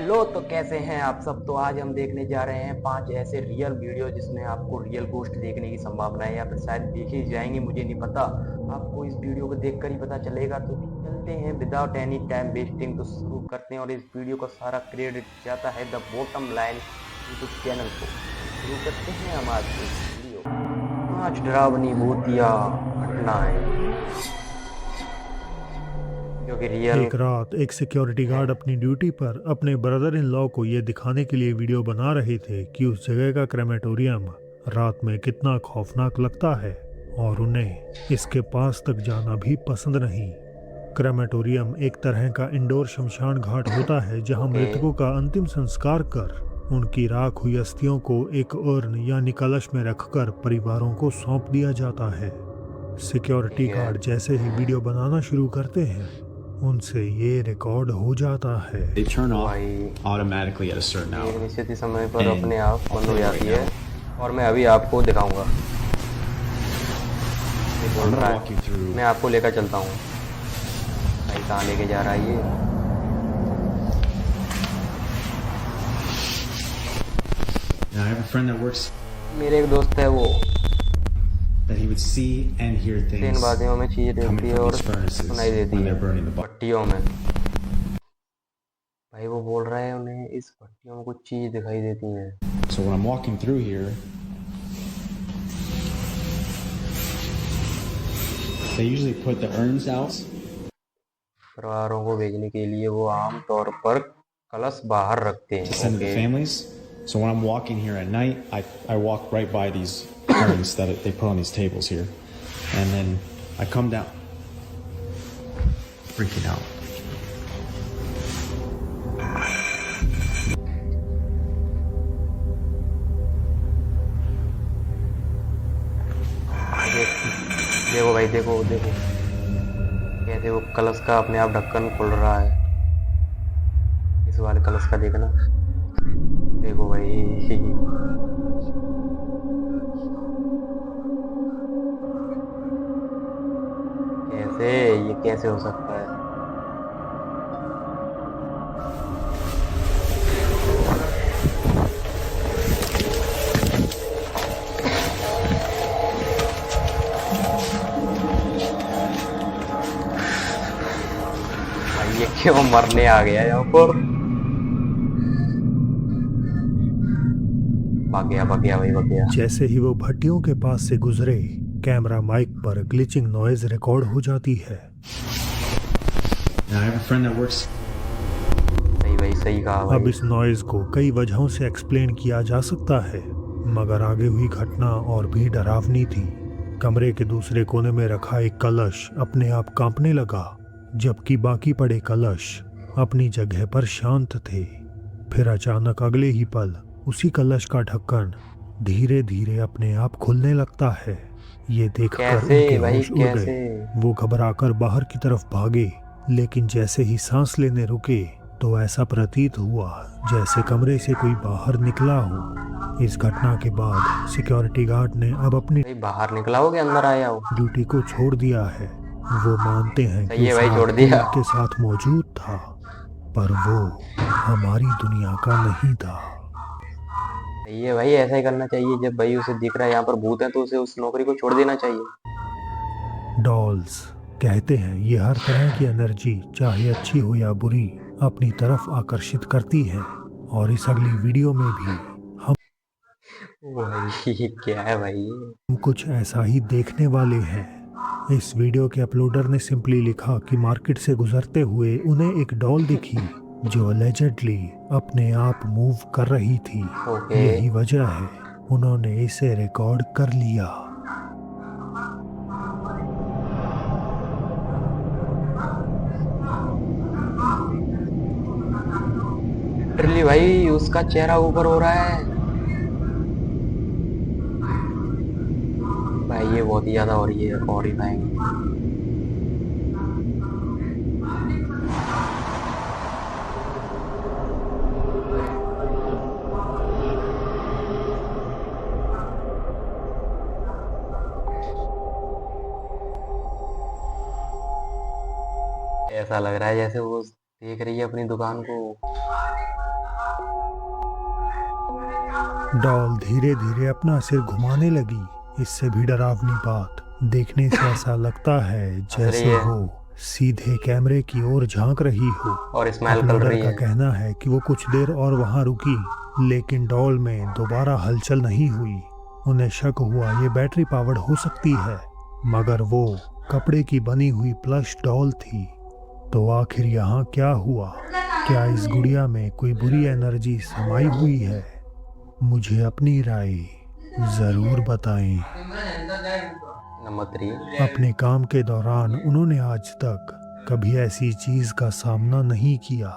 Hello, तो कैसे हैं आप सब। तो आज हम देखने जा रहे हैं 5 ऐसे रियल वीडियो जिसमें आपको रियल गोस्ट देखने की संभावना है, या फिर शायद देख ही जाएंगे, मुझे नहीं पता। आपको इस वीडियो को देखकर ही पता चलेगा। तो चलते हैं विदाउट एनी टाइम वेस्टिंग, तो शुरू करते हैं। और इस वीडियो का सारा क्रेडिट जाता है the bottom line YouTube channel को। शुरू करते हैं हम आज की वीडियो। 5 डरावनी भूतिया घटनाएं जो कि रियल। एक रात एक सिक्योरिटी गार्ड अपनी ड्यूटी पर अपने ब्रदर इन लॉ को ये दिखाने के लिए वीडियो बना रहे थे कि उस जगह का क्रेमेटोरियम रात में कितना खौफनाक लगता है और उन्हें इसके पास तक जाना भी पसंद नहीं। क्रेमेटोरियम एक तरह का इंडोर शमशान घाट होता है जहां ओके। मृतकों का अंतिम संस्कार कर उनकी राख हुई अस्थियों को एक उर्न यानी कलश में रखकर परिवारों को सौंप दिया जाता है। सिक्योरिटी ठीक है। गार्ड जैसे ही वीडियो बनाना शुरू करते हैं उनसे ये रिकॉर्ड हो जाता है। They turn तो off भाई automatically at a certain एक hour. निश्चित ही समय पर And अपने आप I'll बंद tell हो you जाती right है, now, और मैं अभी आपको दिखाऊंगा। ये बोल I'm रहा gonna walk you है, through. मैं आपको लेकर चलता हूँ। भाई कहाँ लेके जा रहा है ये। Now I have a friend that works मेरे एक दोस्त है, वो that he would see and hear दिन things वादियों में चीजें coming देखती है from और these furnaces सुनाई देती when है they're burning the body. भट्टियों में। भाई वो बोल रहा है उन्हें इस भट्टियों में कुछ चीज दिखाई देती है। So when I'm walking through here, they usually put the urns out परिवारों को भेजने के लिए वो आम तौर पर कलश बाहर रखते to हैं। send to the okay. families. So when I'm walking here at night, I walk right by these urns that they put on these tables here, and then I come down, freaking out. देखो भाई, देखो देखो कैसे वो कलश का अपने आप ढक्कन खुल रहा है। इस वाले कलश का देखना, देखो भाई। कैसे, ये कैसे हो सकता है। भाई ये क्यों मरने आ गया यहाँ पर। भाग गया भाई, भाग गया। जैसे ही वो भट्टियों के पास से गुजरे कैमरा माइक पर ग्लिचिंग नॉइज रिकॉर्ड हो जाती है। Now I have a friend that works. सही भाई, सही कहा भाई। अब इस नॉइज को कई वजहों से एक्सप्लेन किया जा सकता है, मगर आगे हुई घटना और भी डरावनी थी। कमरे के दूसरे कोने में रखा एक कलश अपने आप कांपने लगा, जबकि बाकी पड़े कलश अपनी जगह पर शांत थे। फिर अचानक अगले ही पल उसी कलश का ढक्कन धीरे धीरे अपने आप खुलने लगता है। ये देखकर कैसे उनके भाई, होश उड़ कैसे। गए। वो घबराकर बाहर की तरफ भागे, लेकिन जैसे ही सांस लेने रुके तो ऐसा प्रतीत हुआ जैसे कमरे से कोई बाहर निकला हो। इस घटना के बाद सिक्योरिटी गार्ड ने अब अपनी भाई बाहर निकला हो कि अंदर आया हो। ड्यूटी को छोड़ दिया है। वो मानते हैं सही कि है उस भाई, रात छोड़ कोई दिया। उनके साथ मौजूद था, पर वो हमारी दुनिया का नहीं था। सही है भाई, ऐसा ही करना चाहिए। जब भाई उसे दिख रहा है यहाँ पर भूत है, तो उसे उस नौकरी को छोड़ देना चाहिए। डॉल्स कहते हैं ये हर तरह की एनर्जी, चाहे अच्छी हो या बुरी, अपनी तरफ आकर्षित करती है। और इस अगली वीडियो में भी भाई क्या है भाई ये। हम कुछ ऐसा ही देखने वाले हैं। इस वीडियो के अपलोडर ने सिंपली लिखा कि मार्केट से गुजरते हुए उन्हें एक डॉल दिखी जो अलेजेडली अपने आप मूव कर रही थी। ओके। यही वजह है उन्होंने इसे रिकॉर्ड कर लिया। लिटरली भाई उसका चेहरा ऊपर हो रहा है। भाई ये बहुत ही ज्यादा हो रही है, हॉरिफाइंग। ऐसा लग रहा है जैसे वो देख रही है अपनी दुकान को। डॉल धीरे धीरे अपना सिर घुमाने लगी। इससे भी डरावनी बात, देखने से ऐसा लगता है जैसे है। वो सीधे कैमरे की ओर झांक रही हो। और स्माइल कर अपने रही डर का है। कहना है कि वो कुछ देर और वहां रुकी, लेकिन डॉल में दोबारा हलचल नहीं हुई। उन्हें शक हुआ ये बैटरी पावर्ड हो सकती है, मगर वो कपड़े की बनी हुई प्लश डॉल थी। तो आखिर यहाँ क्या हुआ? क्या इस गुड़िया में कोई बुरी एनर्जी समाई हुई है? मुझे अपनी राय जरूर बताएं। नंबर 3। अपने काम के दौरान उन्होंने आज तक कभी ऐसी चीज का सामना नहीं किया।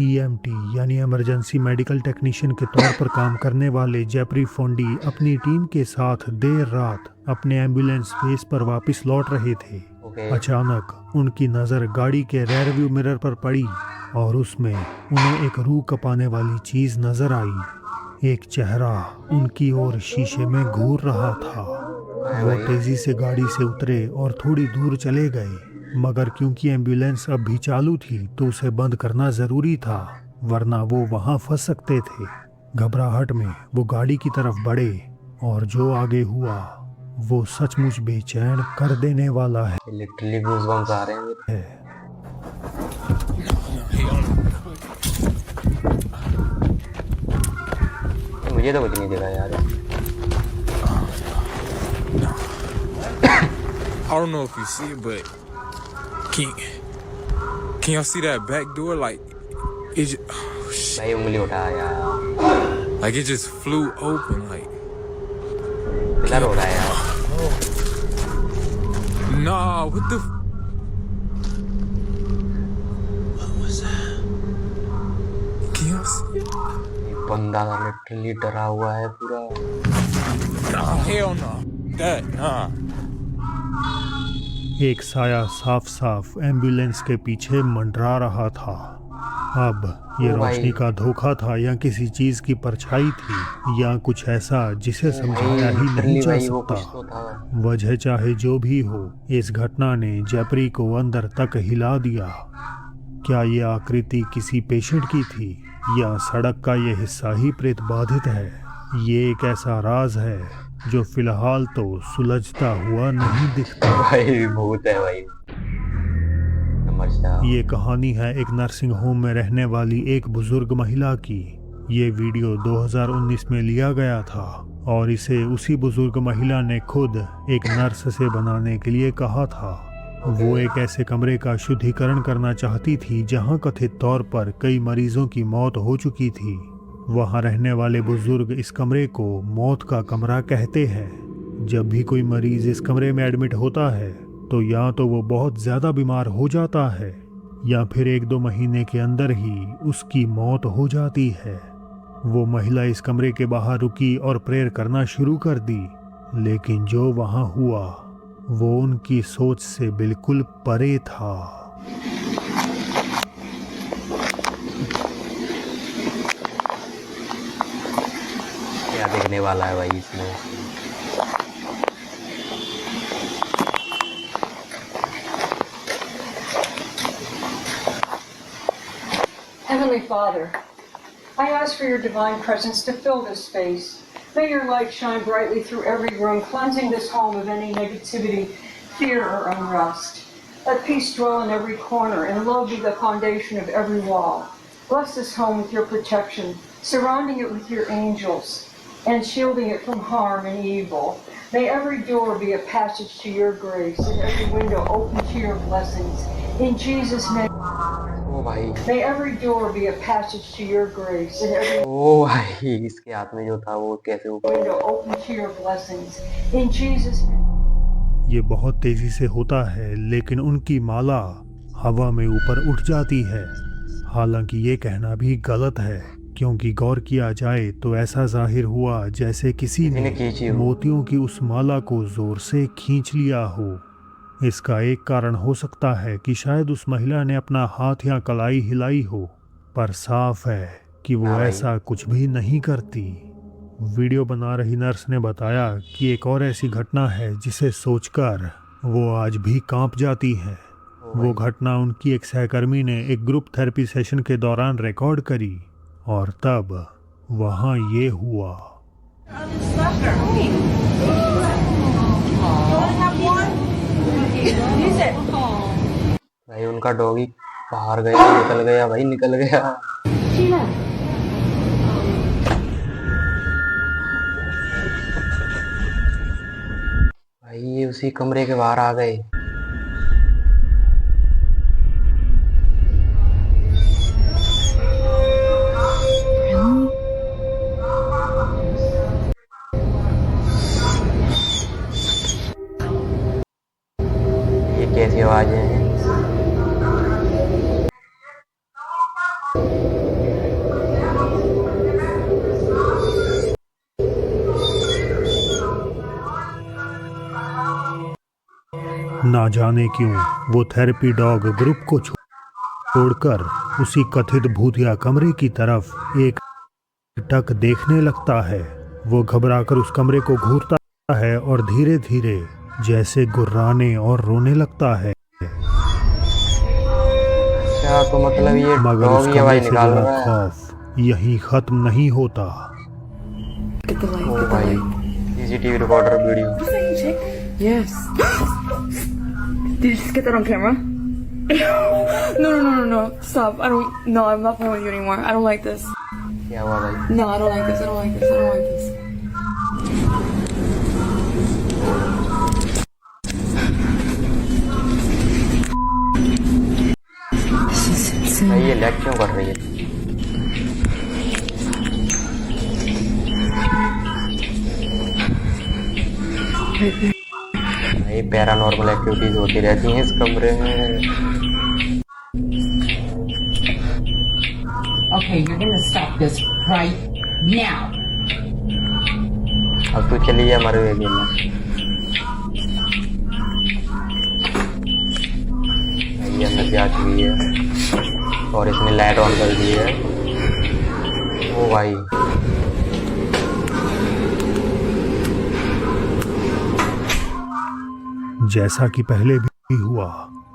EMT यानी इमरजेंसी मेडिकल टेक्नीशियन के तौर पर काम करने वाले जेपरी फोंडी अपनी टीम के साथ देर रात अपने एम्बुलेंस बेस पर वापस लौट रहे थे। अचानक उनकी नज़र गाड़ी के रेयर व्यू मिरर पर पड़ी और उसमें उन्हें एक रूह कपाने वाली चीज नजर आई। एक चेहरा उनकी ओर शीशे में घूर रहा था। वो तेजी से गाड़ी से उतरे और थोड़ी दूर चले गए, मगर क्योंकि एम्बुलेंस अब भी चालू थी तो उसे बंद करना जरूरी था, वरना वो वहां फंस सकते थे। घबराहट में वो गाड़ी की तरफ बढ़े और जो आगे हुआ वो सचमुच बेचैन कर देने वाला है। लिटरली गूज़बम्स आ रहे हैं मेरे। मुझे तो कुछ नहीं दिखा यार। I don't know if you see it, but can y'all see that back door? Like it just, oh, shit. भाई उंगली उठा यार। Like it just flew open. Like pillar हो रहा है यार। nah, what the? What was that? Can y'all see it? बंदा literally डरा हुआ है पूरा। Nah, hell no. That nah. एक साया साफ साफ एम्बुलेंस के पीछे मंडरा रहा था। अब ये रोशनी का धोखा था या किसी चीज की परछाई थी या कुछ ऐसा जिसे समझाया ही नहीं जा सकता। वजह चाहे जो भी हो, इस घटना ने जेपरी को अंदर तक हिला दिया। क्या ये आकृति किसी पेशेंट की थी या सड़क का ये हिस्सा ही प्रेत बाधित है? ये एक ऐसा राज है जो फिलहाल तो सुलझता हुआ नहीं दिखता। भाई भूत है भाई। ये कहानी है एक नर्सिंग होम में रहने वाली एक बुजुर्ग महिला की। ये वीडियो 2019 में लिया गया था और इसे उसी बुजुर्ग महिला ने खुद एक नर्स से बनाने के लिए कहा था। वो एक ऐसे कमरे का शुद्धिकरण करना चाहती थी जहां कथित तौर पर कई मरीजों की मौत हो चुकी थी। वहां रहने वाले बुजुर्ग इस कमरे को मौत का कमरा कहते हैं। जब भी कोई मरीज इस कमरे में एडमिट होता है तो या तो वो बहुत ज़्यादा बीमार हो जाता है या फिर 1-2 महीने के अंदर ही उसकी मौत हो जाती है। वो महिला इस कमरे के बाहर रुकी और प्रेयर करना शुरू कर दी, लेकिन जो वहाँ हुआ वो उनकी सोच से बिल्कुल परे था। क्या देखने वाला है भाई इसमें? Heavenly Father, I ask for your divine presence to fill this space. May your light shine brightly through every room, cleansing this home of any negativity, fear, or unrest. Let peace dwell in every corner, and love be the foundation of every wall. Bless this home with your protection, surrounding it with your angels, and shielding it from harm and evil. May every door be a passage to your grace, and every window open to your blessings. In Jesus' name. ओ भाई, May every door be a passage to your grace, and every ओ भाई इसके हाथ में जो था वो कैसे ऊपर? window open to your blessings. In Jesus' name. ये बहुत तेजी से होता है, लेकिन उनकी माला हवा में ऊपर उठ जाती है। हालांकि ये कहना भी गलत है, क्योंकि गौर किया जाए तो ऐसा जाहिर हुआ जैसे किसी ने खींची हो। मोतियों की उस माला को जोर से खींच लिया हो। इसका एक कारण हो सकता है कि शायद उस महिला ने अपना हाथ या कलाई हिलाई हो, पर साफ है कि वो ऐसा कुछ भी नहीं करती। वीडियो बना रही नर्स ने बताया कि एक और ऐसी घटना है जिसे सोचकर वो आज भी कांप जाती है। वो घटना उनकी एक सहकर्मी ने एक ग्रुप थेरेपी सेशन के दौरान रिकॉर्ड करी और तब वहाँ ये हुआ। भाई उनका डॉगी बाहर गया, निकल गया भाई, निकल गया। भाई ये उसी कमरे के बाहर आ गए। ये कैसी आवाजें हैं? ना जाने क्यों वो थेरेपी डॉग ग्रुप को छोड़कर उसी कथित भूतिया कमरे की तरफ एक टक देखने लगता है। वो घबराकर उस कमरे को घूरता है और धीरे धीरे जैसे गुर्राने और रोने लगता है। अच्छा तो मतलब ये मगर उस डॉगी आवाज कमरे से निकाल जुड़ा रहा है। खौफ यही खत्म नहीं होता। ओ भाई CCTV recorder video. Yes. Did you just get that on camera? No. Stop. No, I'm not playing with you anymore. I don't like this. क्या हुआ भाई? No, I don't like this. I don't like this. I don't like this. This is insane. भाई ये lag क्यों कर रही है? भाई पैरानॉर्मल एक्टिविटीज होती रहती हैं इस कमरे में। Okay, you're gonna stop this right now. अब तो चलिए हमारे वे गेम में। भाई अंदर जा चुकी है और इसने लाइट ऑन कर दी है। ओ भाई जैसा कि पहले भी हुआ,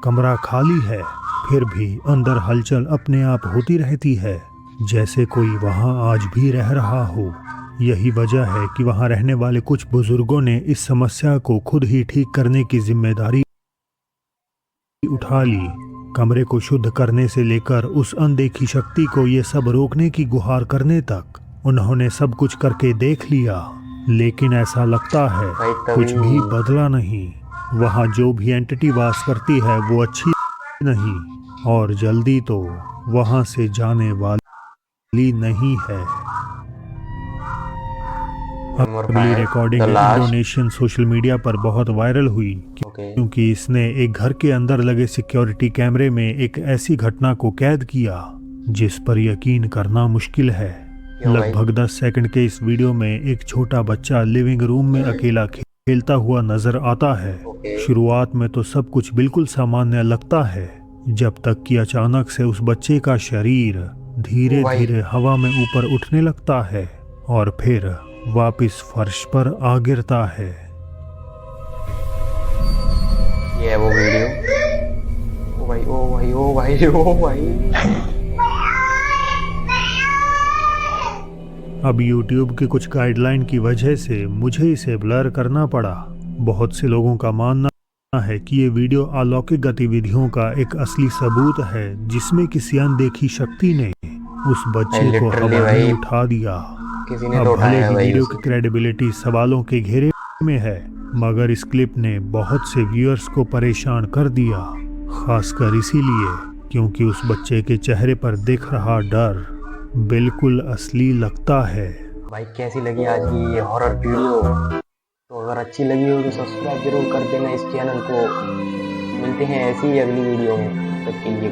कमरा खाली है, फिर भी अंदर हलचल अपने आप होती रहती है, जैसे कोई वहां आज भी रह रहा हो। यही वजह है कि वहां रहने वाले कुछ बुजुर्गों ने इस समस्या को खुद ही ठीक करने की जिम्मेदारी उठा ली। कमरे को शुद्ध करने से लेकर उस अनदेखी शक्ति को ये सब रोकने की गुहार करने तक उन्होंने सब कुछ करके देख लिया, लेकिन ऐसा लगता है कुछ भी बदला नहीं। वहाँ जो भी एंटिटी वास करती है वो अच्छी नहीं और जल्दी तो वहाँ से जाने वाली नहीं है। अगली रिकॉर्डिंग इंडोनेशियन सोशल मीडिया पर बहुत वायरल हुई क्योंकि इसने एक घर के अंदर लगे सिक्योरिटी कैमरे में एक ऐसी घटना को कैद किया जिस पर यकीन करना मुश्किल है। लगभग 10 सेकंड के इस वीडियो में एक छोटा बच्चा लिविंग रूम में अकेला खेलता हुआ नजर आता है। शुरुआत में तो सब कुछ बिल्कुल सामान्य लगता है, जब तक कि अचानक से उस बच्चे का शरीर धीरे धीरे हवा में ऊपर उठने लगता है और फिर वापस फर्श पर आ गिरता है। ये वो वीडियो। ओ भाई ओ भाई ओ भाई ओ भाई। अब YouTube के कुछ गाइडलाइन की वजह से मुझे इसे ब्लर करना पड़ा। बहुत से लोगों का मानना है कि ये वीडियो अलौकिक गतिविधियों का एक असली सबूत है, जिसमें किसी अनदेखी शक्ति ने उस बच्चे को हवा में उठा दिया। अब भले ही वीडियो की क्रेडिबिलिटी सवालों के घेरे में है, मगर इस क्लिप ने बहुत से व्यूअर्स को परेशान कर दिया, खासकर इसीलिए क्योंकि उस बच्चे के चेहरे पर दिख रहा डर बिल्कुल असली लगता है। भाई कैसी लगी आज की ये हॉरर वीडियो? तो अगर अच्छी लगी हो तो सब्सक्राइब जरूर कर देना इस चैनल को। मिलते हैं ऐसी ही अगली वीडियो में, तब के लिए